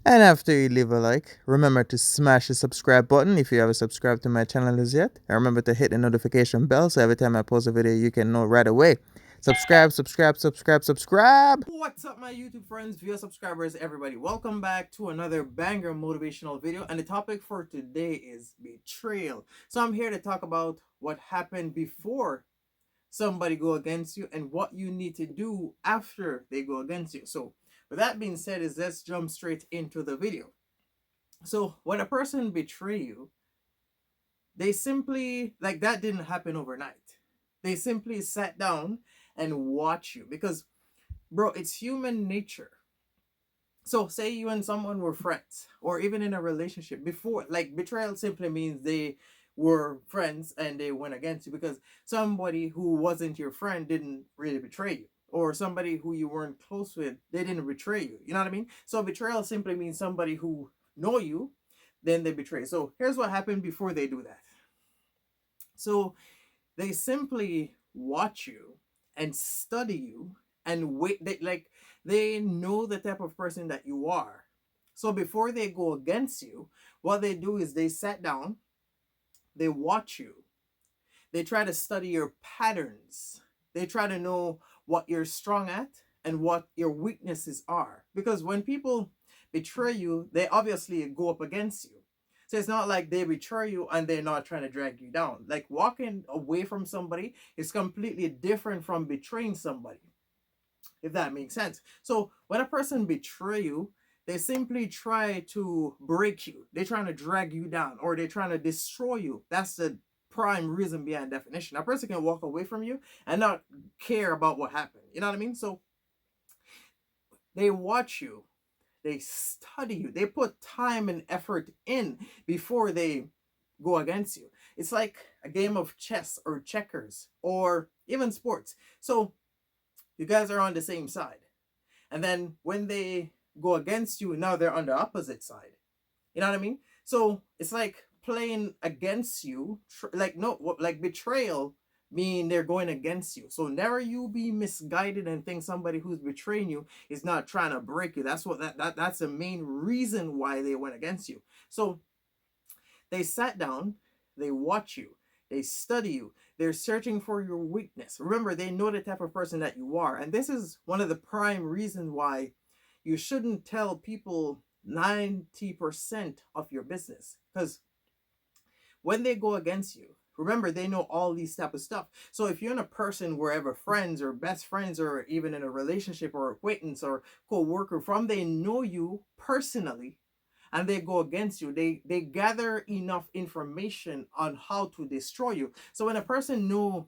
And after you leave a like, remember to smash the subscribe button if you haven't subscribed to my channel as yet. And remember to hit the notification bell so every time I post a video, you can know right away. Subscribe, subscribe, subscribe, subscribe. What's up, my YouTube friends, viewer subscribers, everybody? Welcome back to another banger motivational video. And the topic for today is betrayal. So I'm here to talk about what happened before somebody go against you and what you need to do after they go against you. So with that being said, let's jump straight into the video. So when a person betray you, they simply, like, that didn't happen overnight. They simply sat down and watch you because, bro, it's human nature. So say you and someone were friends or even in a relationship before, like, betrayal simply means they were friends and they went against you because somebody who wasn't your friend didn't really betray you, or somebody who you weren't close with, they didn't betray you. You know what I mean? So betrayal simply means somebody who know you, then they betray. So here's what happened before they do that. So they simply watch you and study you and wait. They know the type of person that you are. So before they go against you, what they do is they sat down, they watch you, they try to study your patterns, they try to know what you're strong at and what your weaknesses are. Because when people betray you, they obviously go up against you. So it's not like they betray you and they're not trying to drag you down. Like, walking away from somebody is completely different from betraying somebody, if that makes sense. So when a person betray you, they simply try to break you. They're trying to drag you down or they're trying to destroy you. That's the prime reason behind definition. A person can walk away from you and not care about what happened. You know what I mean? So they watch you, they study you, they put time and effort in before they go against you. It's like a game of chess or checkers or even sports. So you guys are on the same side. And then when they go against you, now they're on the opposite side. You know what I mean? So it's like playing against you, like, no, like betrayal mean they're going against you. So never you be misguided and think somebody who's betraying you is not trying to break you. That's what that's the main reason why they went against you. So they sat down, they watch you, they study you, they're searching for your weakness. Remember, they know the type of person that you are. And this is one of the prime reasons why you shouldn't tell people 90% of your business. Because when they go against you, remember, they know all these type of stuff. So if you're in a person wherever friends or best friends or even in a relationship or acquaintance or co-worker from, they know you personally and they go against you, they gather enough information on how to destroy you. So when a person know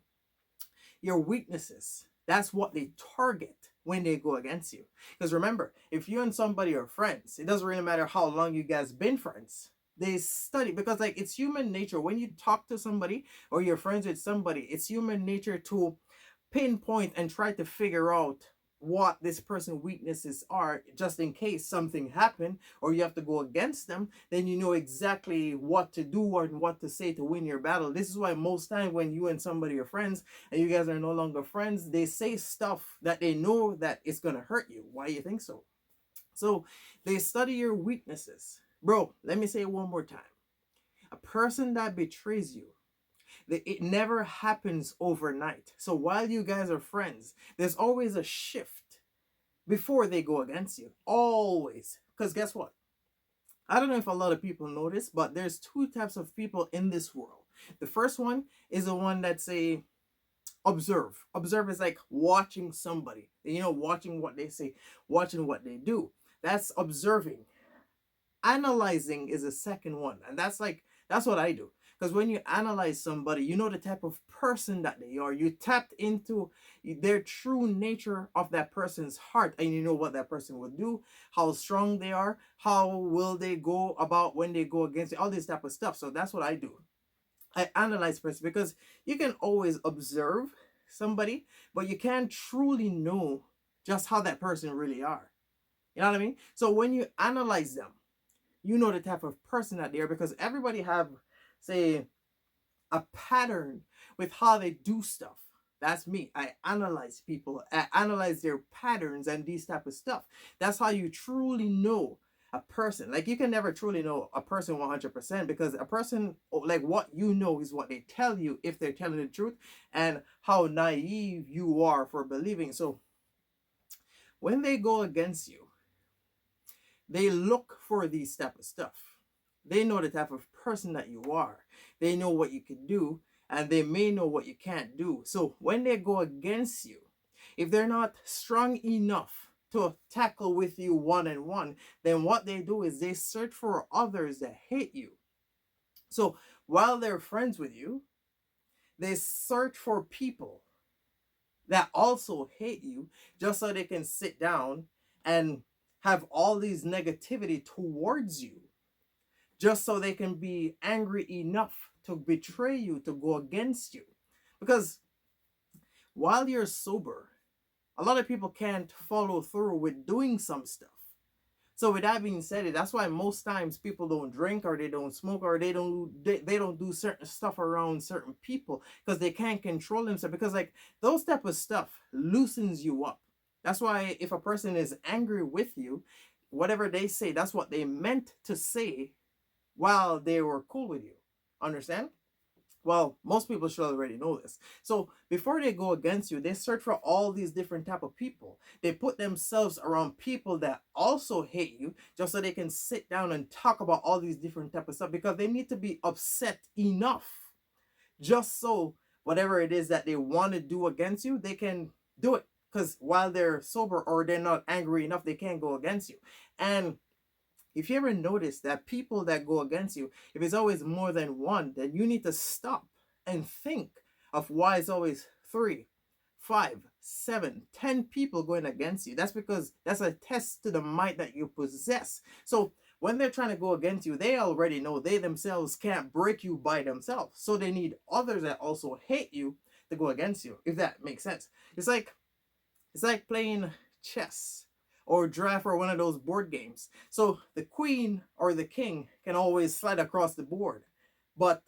your weaknesses, that's what they target when they go against you. Because remember, if you and somebody are friends, it doesn't really matter how long you guys been friends. They study because, like, it's human nature when you talk to somebody or you're friends with somebody, it's human nature to pinpoint and try to figure out what this person's weaknesses are, just in case something happened or you have to go against them, then you know exactly what to do or what to say to win your battle. This is why most time when you and somebody are friends and you guys are no longer friends, they say stuff that they know that it's going to hurt you. Why do you think so? So they study your weaknesses. Bro, let me say it one more time. A person that betrays you, it never happens overnight. So while you guys are friends, there's always a shift before they go against you. Always. Because guess what? I don't know if a lot of people know this, but there's two types of people in this world. The first one is the one that say observe. Observe is like watching somebody. You know, watching what they say, watching what they do. That's observing. Analyzing is a second one, and that's what I do. Because when you analyze somebody, you know the type of person that they are. You tapped into their true nature of that person's heart, and you know what that person will do, how strong they are, how will they go about when they go against it, all this type of stuff. So that's what I do. I analyze person because you can always observe somebody, but you can't truly know just how that person really are. You know what I mean? So when you analyze them, you know the type of person that they are, because everybody have, say, a pattern with how they do stuff. That's me. I analyze people. I analyze their patterns and these type of stuff. That's how you truly know a person. Like, you can never truly know a person 100% because a person, like, what you know is what they tell you if they're telling the truth, and how naive you are for believing. So when they go against you, they look for these type of stuff. They know the type of person that you are. They know what you can do, and they may know what you can't do. So when they go against you, if they're not strong enough to tackle with you one on one, then what they do is they search for others that hate you. So while they're friends with you, they search for people that also hate you just so they can sit down and have all these negativity towards you, just so they can be angry enough to betray you, to go against you. Because while you're sober, a lot of people can't follow through with doing some stuff. So with that being said, that's why most times people don't drink, or they don't smoke, or they don't do certain stuff around certain people because they can't control themselves, because like those type of stuff loosens you up. That's why if a person is angry with you, whatever they say, that's what they meant to say while they were cool with you. Understand? Well, most people should already know this. So before they go against you, they search for all these different type of people. They put themselves around people that also hate you, just so they can sit down and talk about all these different type of stuff, because they need to be upset enough, just so whatever it is that they want to do against you, they can do it. Because while they're sober, or they're not angry enough, they can't go against you. And if you ever notice that people that go against you, if it's always more than one, then you need to stop and think of why it's always 3, 5, 7, 10 people going against you. That's because that's a test to the might that you possess. So when they're trying to go against you, they already know they themselves can't break you by themselves. So they need others that also hate you to go against you, if that makes sense. It's like playing chess or draft or one of those board games. So the queen or the king can always slide across the board, but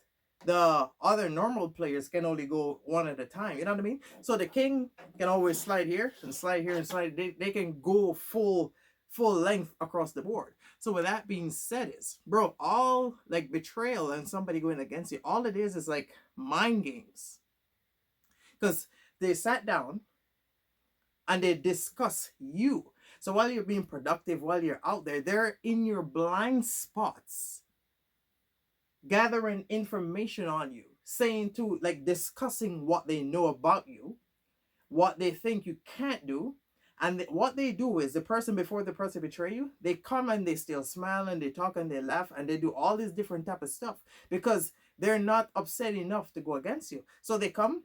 the other normal players can only go one at a time. You know what I mean? So the king can always slide here and slide here and slide. They can go full length across the board. So with that being said, is bro, all like betrayal and somebody going against you, all it is like mind games. Because they sat down and they discuss you. So while you're being productive, while you're out there, they're in your blind spots, gathering information on you, saying to, like, discussing what they know about you, what they think you can't do. And what they do is, the person before the person betray you, they come and they still smile and they talk and they laugh and they do all this different type of stuff, because they're not upset enough to go against you. So they come,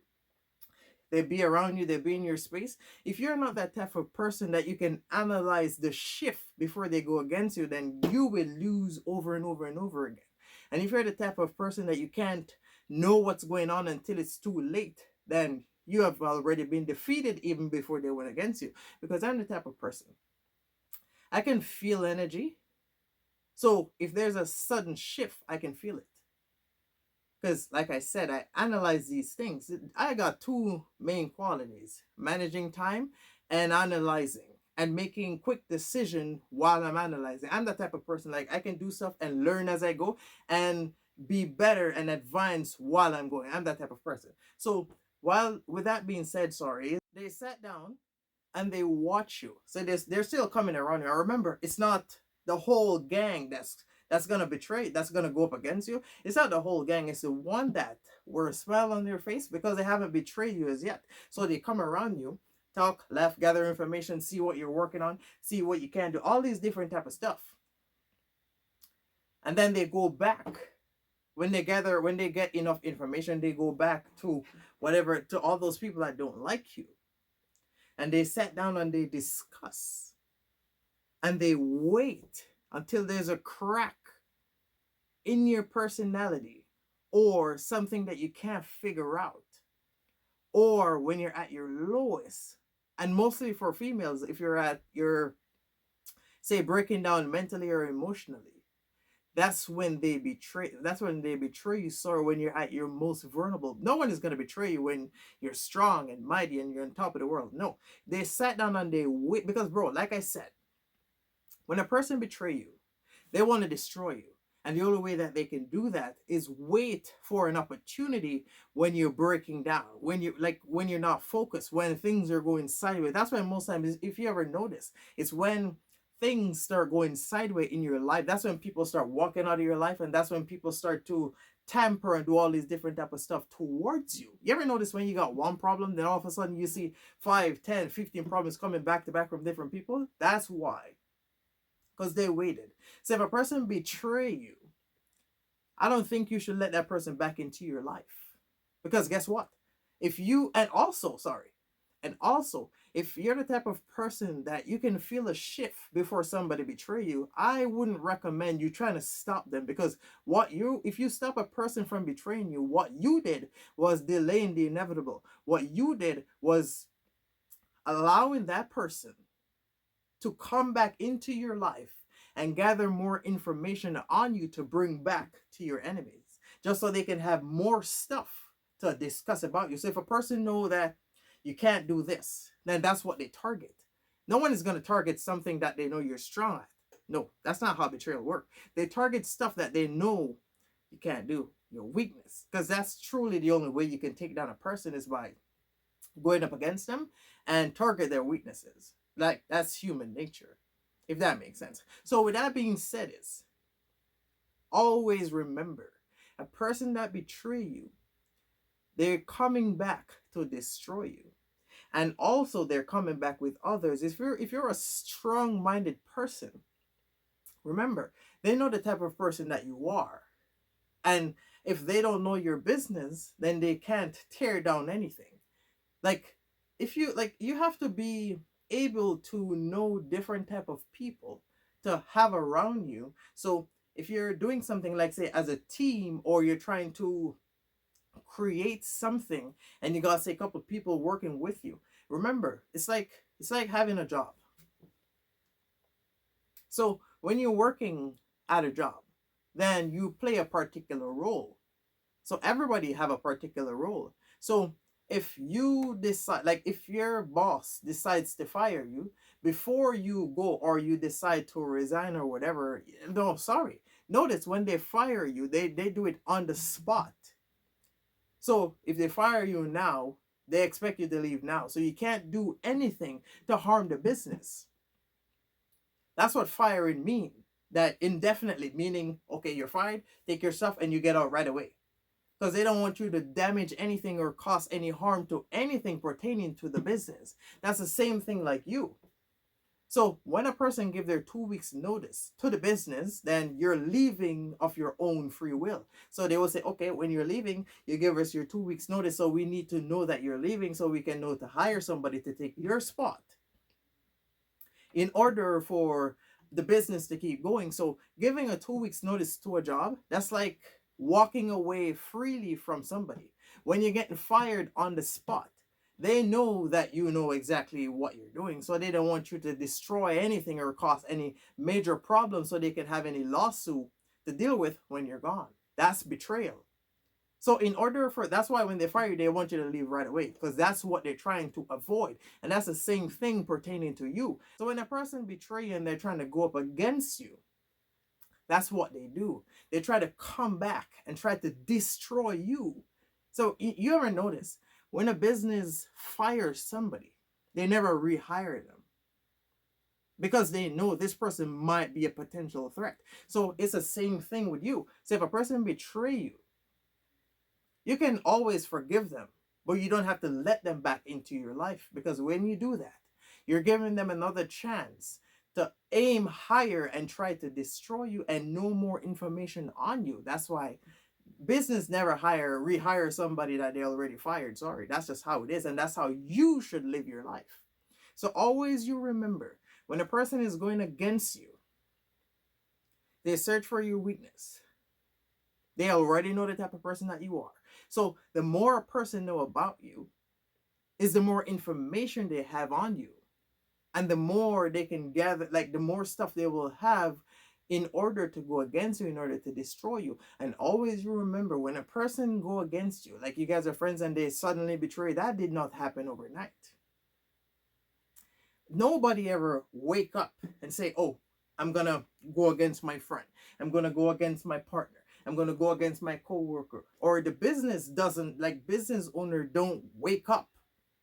they be around you, they be in your space. If you're not that type of person that you can analyze the shift before they go against you, then you will lose over and over and over again. And if you're the type of person that you can't know what's going on until it's too late, then you have already been defeated even before they went against you. Because I'm the type of person, I can feel energy. So if there's a sudden shift, I can feel it. Because, like I said, I analyze these things. I got two main qualities: managing time and analyzing, and making quick decision while I'm analyzing. I'm the type of person, like, I can do stuff and learn as I go and be better and advance while I'm going. I'm that type of person. So, while with that being said, sorry, they sat down and they watch you. So they're still coming around you. I remember, it's not the whole gang that's gonna betray, that's gonna go up against you. It's not the whole gang. It's the one that were a smile on their face because they haven't betrayed you as yet. So they come around you, talk, laugh, gather information, see what you're working on, see what you can do, all these different type of stuff. And then they go back. When they get enough information, they go back to whatever, to all those people that don't like you, and they sat down and they discuss and they wait until there's a crack in your personality, or something that you can't figure out, or when you're at your lowest. And mostly for females, if you're at your, say, breaking down mentally or emotionally, that's when they betray you. So when you're at your most vulnerable, no one is going to betray you when you're strong and mighty and you're on top of the world. No, they sat down and they wait. Because, bro, like I said, when a person betray you, They want to destroy you. And the only way that they can do that is wait for an opportunity when you're breaking down, when you're not focused, when things are going sideways. That's why most times, if you ever notice, it's when things start going sideways in your life. That's when people start walking out of your life, and that's when people start to tamper and do all these different type of stuff towards you. You ever notice when you got one problem, then all of a sudden you see 5, 10, 15 problems coming back to back from different people? That's why. Because they waited. So if a person betray you, I don't think you should let that person back into your life. Because guess what? If you, and also, sorry, and also, if you're the type of person that you can feel a shift before somebody betray you, I wouldn't recommend you trying to stop them, because if you stop a person from betraying you, what you did was delaying the inevitable. What you did was allowing that person to come back into your life and gather more information on you to bring back to your enemies, just so they can have more stuff to discuss about you. So if a person know that you can't do this, then that's what they target. No one is going to target something that they know you're strong at. No, that's not how betrayal works. They target stuff that they know you can't do, your weakness, because that's truly the only way you can take down a person, is by going up against them and target their weaknesses. Like, that's human nature, if that makes sense. So with that being said, is always remember, a person that betray you, they're coming back to destroy you. And also they're coming back with others. If you're a strong-minded person, remember, they know the type of person that you are. And if they don't know your business, then they can't tear down anything. Like, if you like, you have to be able to know different type of people to have around you. So if you're doing something like, say, as a team, or you're trying to create something, and you got, say, a couple of people working with you, remember, it's like having a job. So when you're working at a job, then you play a particular role. So everybody have a particular role. So if you decide, like, if your boss decides to fire you before you go, or you decide to resign or whatever, no, sorry. Notice, when they fire you, they do it on the spot. So if they fire you now, they expect you to leave now. So you can't do anything to harm the business. That's what firing mean. That indefinitely, meaning, okay, you're fired, take your stuff, and you get out right away. Because they don't want you to damage anything or cause any harm to anything pertaining to the business. That's the same thing like you. So when a person give their 2 weeks notice to the business, then you're leaving of your own free will. So they will say, okay, when you're leaving, you give us your 2 weeks notice, so we need to know that you're leaving, so we can know to hire somebody to take your spot in order for the business to keep going. So giving a 2 weeks notice to a job, that's like walking away freely from somebody. When you're getting fired on the spot, they know that you know exactly what you're doing. So they don't want you to destroy anything or cause any major problems, so they can have any lawsuit to deal with when you're gone. That's betrayal. So in order for, that's why when they fire you, they want you to leave right away, because that's what they're trying to avoid. And that's the same thing pertaining to you. So when a person betray you and they're trying to go up against you, that's what they do. They try to come back and try to destroy you. So you ever notice, when a business fires somebody, they never rehire them, because they know this person might be a potential threat. So it's the same thing with you. So if a person betray you, you can always forgive them, but you don't have to let them back into your life, because when you do that, you're giving them another chance to aim higher and try to destroy you and know more information on you. That's why business never rehire somebody that they already fired. Sorry, that's just how it is, and that's how you should live your life. So always you remember, when a person is going against you, they search for your weakness. They already know the type of person that you are. So the more a person know about you, is the more information they have on you. And the more they can gather, like, the more stuff they will have in order to go against you, in order to destroy you. And always you remember, when a person go against you, like you guys are friends and they suddenly betray, that did not happen overnight. Nobody ever wake up and say, oh, I'm gonna go against my friend. I'm gonna go against my partner. I'm gonna go against my coworker. Or the business doesn't, like, business owner don't wake up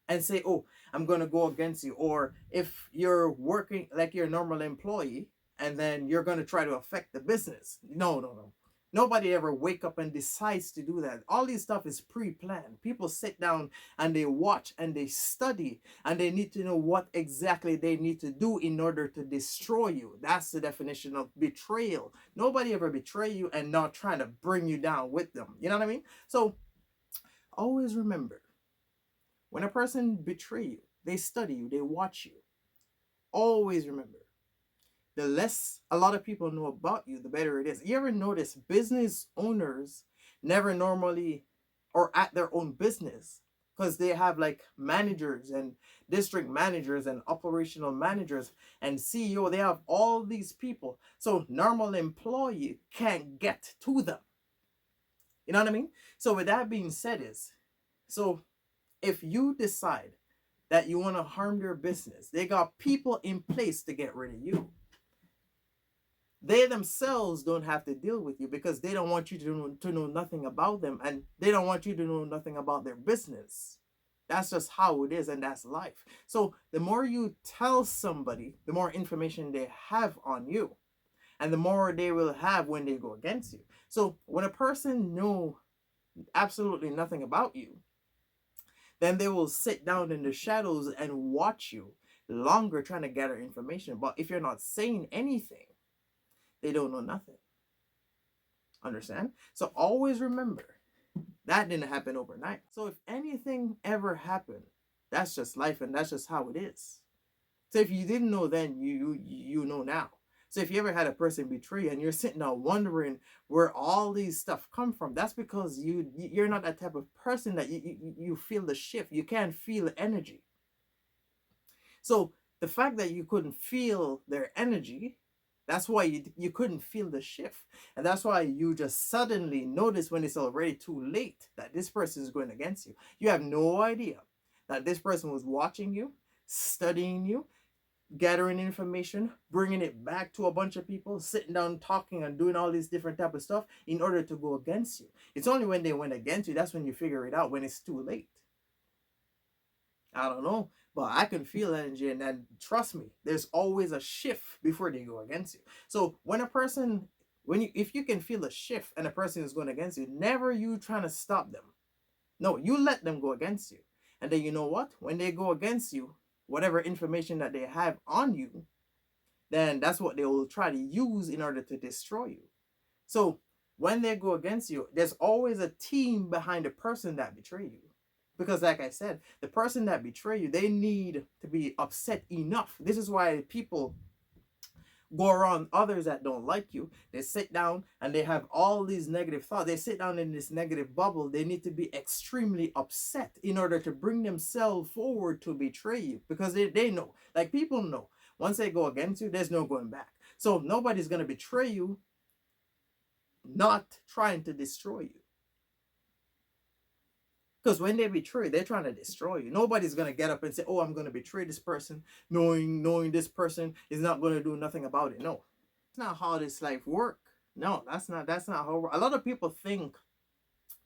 and say, "Oh, I'm gonna go against you." Or if you're working like your normal employee, and then you're gonna try to affect the business. No, no, no. Nobody ever wake up and decides to do that. All this stuff is pre-planned. People sit down and they watch and they study, and they need to know what exactly they need to do in order to destroy you. That's the definition of betrayal. Nobody ever betray you and not trying to bring you down with them. You know what I mean? So always remember, when a person betray you, they study you, they watch you. Always remember, the less a lot of people know about you, the better it is. You ever notice business owners never normally or at their own business, because they have like managers and district managers and operational managers and CEO. They have all these people. So normal employee can't get to them. You know what I mean? So with that being said is, so if you decide that you want to harm their business, they got people in place to get rid of you. They themselves don't have to deal with you because they don't want you to know nothing about them, and they don't want you to know nothing about their business. That's just how it is, and that's life. So the more you tell somebody, the more information they have on you, and the more they will have when they go against you. So when a person know absolutely nothing about you, then they will sit down in the shadows and watch you longer trying to gather information. But if you're not saying anything, they don't know nothing. Understand? So always remember, that didn't happen overnight. So if anything ever happened, that's just life and that's just how it is. So if you didn't know then, you know now. So if you ever had a person betray you and you're sitting there wondering where all these stuff come from, that's because you're not that type of person that you feel the shift. You can't feel the energy. So the fact that you couldn't feel their energy, that's why you couldn't feel the shift. And that's why you just suddenly notice when it's already too late that this person is going against you. You have no idea that this person was watching you, studying you, gathering information, bringing it back to a bunch of people, sitting down, talking, and doing all this different type of stuff in order to go against you. It's only when they went against you that's when you figure it out, when it's too late. I don't know, but I can feel energy, and then trust me, there's always a shift before they go against you. So when a person, when you, if you can feel a shift and a person is going against you, never you trying to stop them. No, you let them go against you, and then you know what? When they go against you, whatever information that they have on you, then that's what they will try to use in order to destroy you. So when they go against you, there's always a team behind the person that betrayed you. Because like I said, the person that betrayed you, they need to be upset enough. This is why people go around others that don't like you. They sit down and they have all these negative thoughts. They sit down in this negative bubble. They need to be extremely upset in order to bring themselves forward to betray you. Because they know, like people know, once they go against you, there's no going back. So nobody's going to betray you not trying to destroy you. Because when they betray, they're trying to destroy you. Nobody's gonna get up and say, "Oh, I'm gonna betray this person," knowing this person is not gonna do nothing about it. No, it's not how this life work. No, that's not how. A lot of people think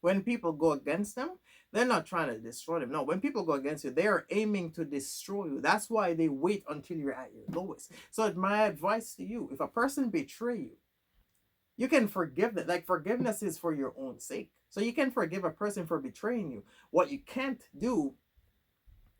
when people go against them, they're not trying to destroy them. No, when people go against you, they are aiming to destroy you. That's why they wait until you're at your lowest. So my advice to you: if a person betray you, you can forgive that. Like forgiveness is for your own sake. So you can forgive a person for betraying you. What you can't do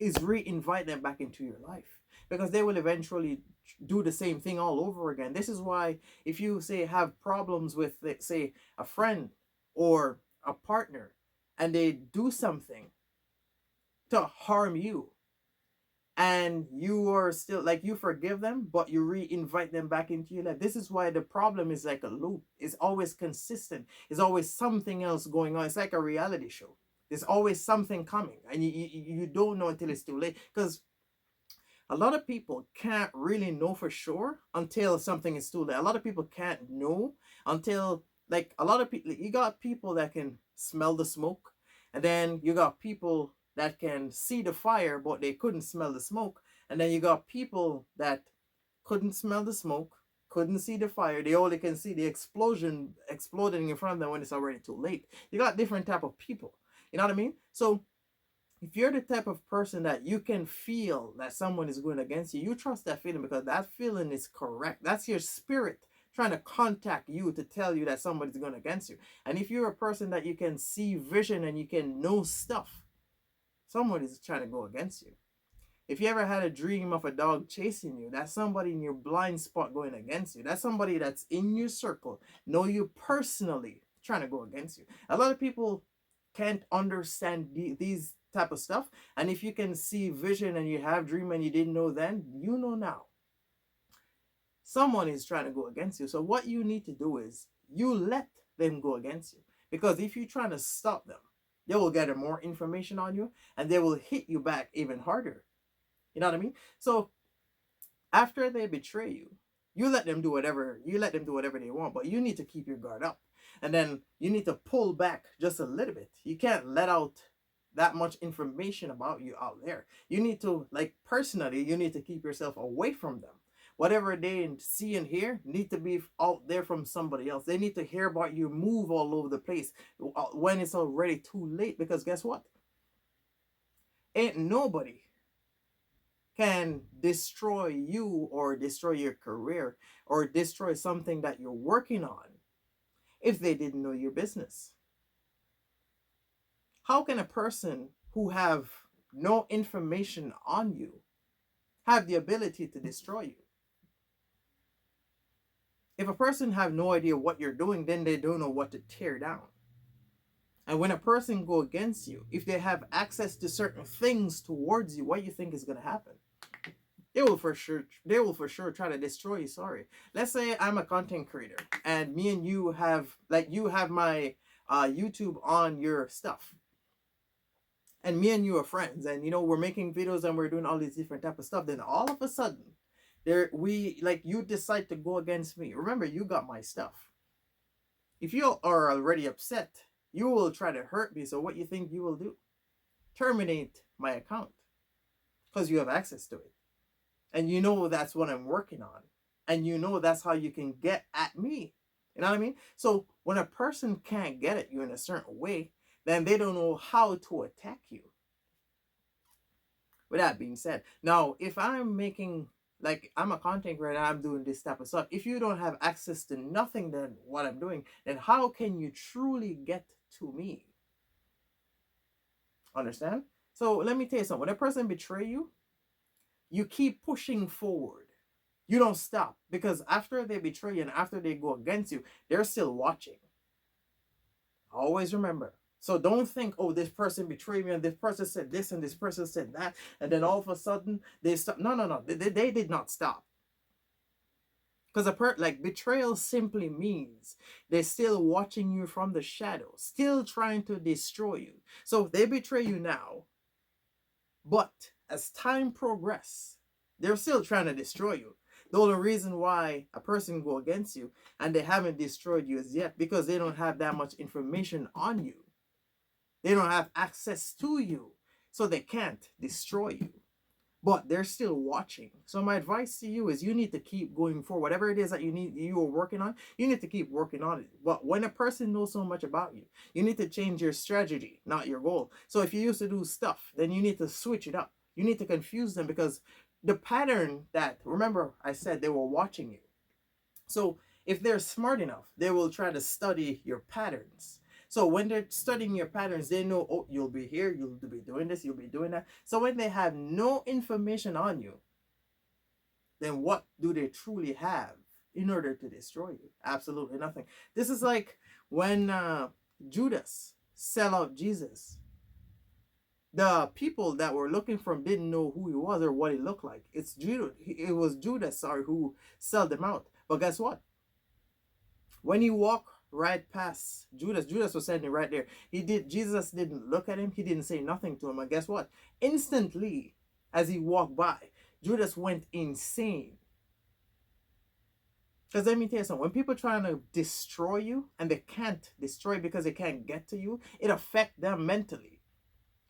is re-invite them back into your life, because they will eventually do the same thing all over again. This is why if you say have problems with, let's say, a friend or a partner, and they do something to harm you, and you are still like, you forgive them but you re-invite them back into your life, this is why the problem is like a loop. It's always consistent. It's always something else going on. It's like a reality show. There's always something coming, and you don't know until it's too late. Because a lot of people can't really know for sure until something is too late. A lot of people can't know until, like, a lot of people, you got people that can smell the smoke, and then you got people that can see the fire but they couldn't smell the smoke, and then you got people that couldn't smell the smoke, couldn't see the fire. They only can see the explosion exploding in front of them when it's already too late. You got different type of people. You know what I mean? So if you're the type of person that you can feel that someone is going against you, you trust that feeling because that feeling is correct. That's your spirit trying to contact you to tell you that somebody's going against you. And if you're a person that you can see vision and you can know stuff, someone is trying to go against you. If you ever had a dream of a dog chasing you, that's somebody in your blind spot going against you. That's somebody that's in your circle, know you personally, trying to go against you. A lot of people can't understand these type of stuff. And if you can see vision and you have dream and you didn't know then, you know now. Someone is trying to go against you. So what you need to do is you let them go against you. Because if you're trying to stop them, they will gather more information on you and they will hit you back even harder. You know what I mean? So after they betray you, you let them do whatever they want, but you need to keep your guard up. And then you need to pull back just a little bit. You can't let out that much information about you out there. You need to, like, personally, you need to keep yourself away from them. Whatever they see and hear need to be out there from somebody else. They need to hear about you move all over the place when it's already too late. Because guess what? Ain't nobody can destroy you or destroy your career or destroy something that you're working on if they didn't know your business. How can a person who have no information on you have the ability to destroy you? If a person have no idea what you're doing, then they don't know what to tear down. And when a person go against you, if they have access to certain things towards you, what do you think is going to happen? They will for sure try to destroy you. Sorry. Let's say I'm a content creator and me and you have, like, you have my YouTube on your stuff. And me and you are friends, and we're making videos and we're doing all these different type of stuff. Then all of a sudden, you decide to go against me. Remember, you got my stuff. If you are already upset, you will try to hurt me. So what you think you will do? Terminate my account because you have access to it. And that's what I'm working on. And that's how you can get at me. You know what I mean? So when a person can't get at you in a certain way, then they don't know how to attack you. With that being said, now if I'm making, like, I'm a content creator and I'm doing this type of stuff, if you don't have access to nothing than what I'm doing, then how can you truly get to me? Understand? So let me tell you something. When a person betray you, you keep pushing forward. You don't stop, because after they betray you and after they go against you, they're still watching. Always remember. So don't think, oh, this person betrayed me and this person said this and this person said that, and then all of a sudden they stop. No. They did not stop. Because betrayal simply means they're still watching you from the shadows, still trying to destroy you. So they betray you now, but as time progresses, they're still trying to destroy you. The only reason why a person go against you and they haven't destroyed you as yet, because they don't have that much information on you. They don't have access to you, so they can't destroy you. But they're still watching. So my advice to you is you need to keep going forward. Whatever it is that you are working on, you need to keep working on it. But when a person knows so much about you, you need to change your strategy, not your goal. So if you used to do stuff, then you need to switch it up. You need to confuse them, because the pattern that, remember I said they were watching you. So if they're smart enough, they will try to study your patterns. So when they're studying your patterns, they know, oh, you'll be here, you'll be doing this, you'll be doing that. So when they have no information on you, then what do they truly have in order to destroy you? Absolutely nothing. This is like when Judas sell out Jesus. The people that were looking for him didn't know who he was or what he looked like. It was Judas, who sold them out. But guess what? When he walked right past Judas was standing right there. Jesus didn't look at him. He didn't say nothing to him. And guess what? Instantly, as he walked by, Judas went insane. Because let me tell you something. When people trying to destroy you and they can't destroy because they can't get to you, it affects them mentally.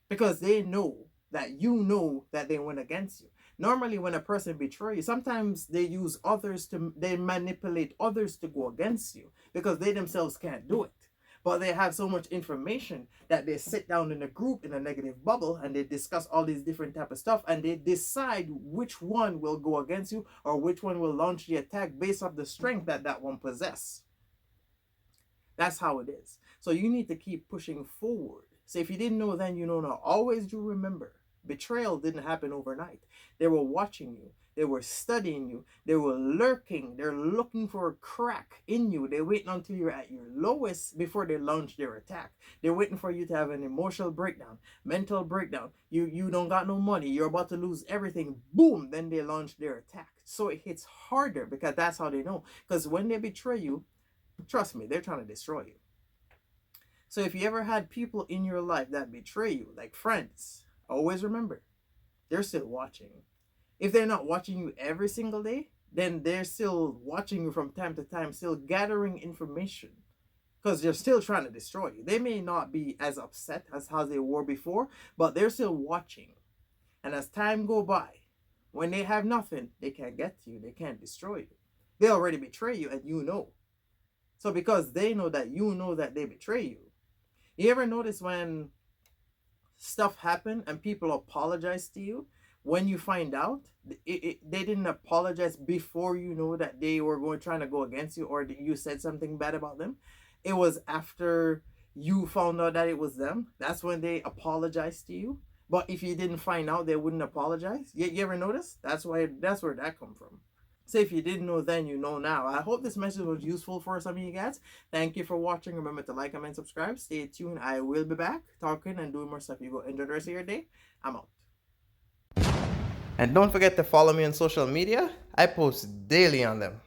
Because they know that you know that they went against you. Normally, when a person betrays you, sometimes they manipulate others to go against you because they themselves can't do it. But they have so much information that they sit down in a group in a negative bubble and they discuss all these different type of stuff and they decide which one will go against you or which one will launch the attack based off the strength that that one possesses. That's how it is. So you need to keep pushing forward. So if you didn't know then, you know now. Always do remember, betrayal didn't happen overnight. They were watching you. They were studying you. They were lurking. They're looking for a crack in you. They're waiting until you're at your lowest before they launch their attack. They're waiting for you to have an emotional breakdown, mental breakdown. You don't got no money. You're about to lose everything. Boom, then they launch their attack. So it hits harder because that's how they know. Because when they betray you, trust me, they're trying to destroy you. So if you ever had people in your life that betray you, like friends, always remember, they're still watching. If they're not watching you every single day, then they're still watching you from time to time, still gathering information because they're still trying to destroy you. They may not be as upset as how they were before, but they're still watching. And as time go by, when they have nothing, they can't get to you. They can't destroy you. They already betray you and you know. So because they know that you know that they betray you, you ever notice when stuff happen and people apologize to you, when you find out they didn't apologize before you know that they were going trying to go against you or you said something bad about them? It was after you found out that it was them. That's when they apologized to you. But if you didn't find out, they wouldn't apologize. You ever notice? That's where that come from. So if you didn't know then, you know now. I hope this message was useful for some of you guys. Thank you for watching. Remember to like, comment, subscribe. Stay tuned. I will be back talking and doing more stuff. You go enjoy the rest of your day. I'm out. And don't forget to follow me on social media. I post daily on them.